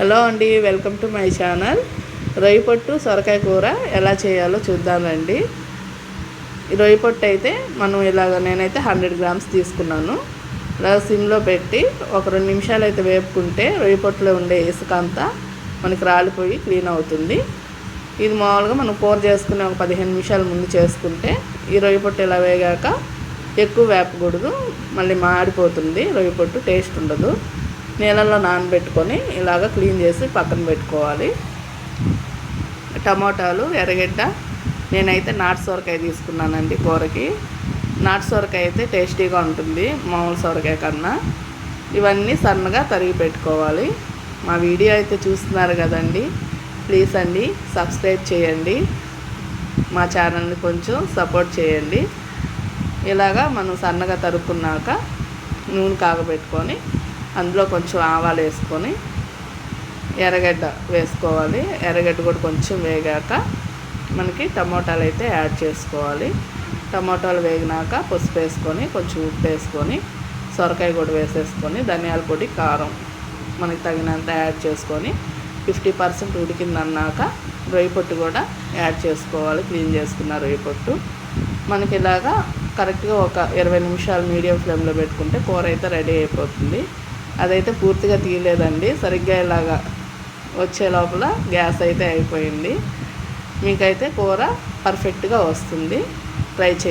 Hello అండి, welcome to my channel. రొయ్య పొట్టు సొరకాయ కూర ఎలా చేయాలో చూద్దామండి. రొయ్య పొట్టు అయితే నేనైతే 100 గ్రామ్స్ తీసుకున్నాను. ఇలా సిమ్లో పెట్టి ఒక 2 నిమిషాలు అయితే వేపుకుంటే రొయ్య పొట్టులో ఉండే ఇసుక అంతా మనకి రాలిపోయి క్లీన్ అవుతుంది. ఇది మామూలుగా మనం కూర చేసుకునే ఒక 15 నిమిషాల ముందు చేసుకుంటే ఈ రొయ్య పొట్టు ఇలా వేగాక ఎక్కువ వేపకూడదు, మళ్ళీ మాడిపోతుంది, రొయ్య పొట్టు టేస్ట్ ఉండదు. నీళ్ళల్లో నానబెట్టుకొని ఇలాగ క్లీన్ చేసి పక్కన పెట్టుకోవాలి. టమోటాలు, ఎర్రగడ్డ, నేనైతే నాటు సొరకాయ తీసుకున్నానండి కూరకి. నాటు సొరకాయ అయితే టేస్టీగా ఉంటుంది మామూలు సొరకాయ కన్నా. ఇవన్నీ సన్నగా తరిగి పెట్టుకోవాలి. మా వీడియో అయితే చూస్తున్నారు కదండి, ప్లీజ్ అండి సబ్స్క్రైబ్ చేయండి, మా ఛానల్ని కొంచెం సపోర్ట్ చేయండి. ఇలాగా మనం సన్నగా తరుక్కున్నాక నూనె కాగబెట్టుకొని అందులో కొంచెం ఆవాలు వేసుకొని ఎర్రగడ్డ వేసుకోవాలి. ఎర్రగడ్డ కూడా కొంచెం వేగాక మనకి టమోటాలు అయితే యాడ్ చేసుకోవాలి. టమోటాలు వేగినాక పసుపు వేసుకొని కొంచెం ఉప్పు వేసుకొని సొరకాయ కూడా వేసేసుకొని ధనియాల పొడి, కారం మనకి తగినంత యాడ్ చేసుకొని 50% ఉడికిందన్నాక రొయ్య పొట్టు కూడా యాడ్ చేసుకోవాలి. క్లీన్ చేసుకున్న రొయ్య పొట్టు మనకి ఇలాగా కరెక్ట్గా ఒక 20 నిమిషాలు మీడియం ఫ్లేమ్లో పెట్టుకుంటే కూర అయితే రెడీ అయిపోతుంది. అదైతే పూర్తిగా తీయలేదండి, సరిగ్గా ఇలాగా వచ్చే లోపల గ్యాస్ అయితే అయిపోయింది. మీకైతే కూర పర్ఫెక్ట్గా వస్తుంది. ట్రై చేయండి.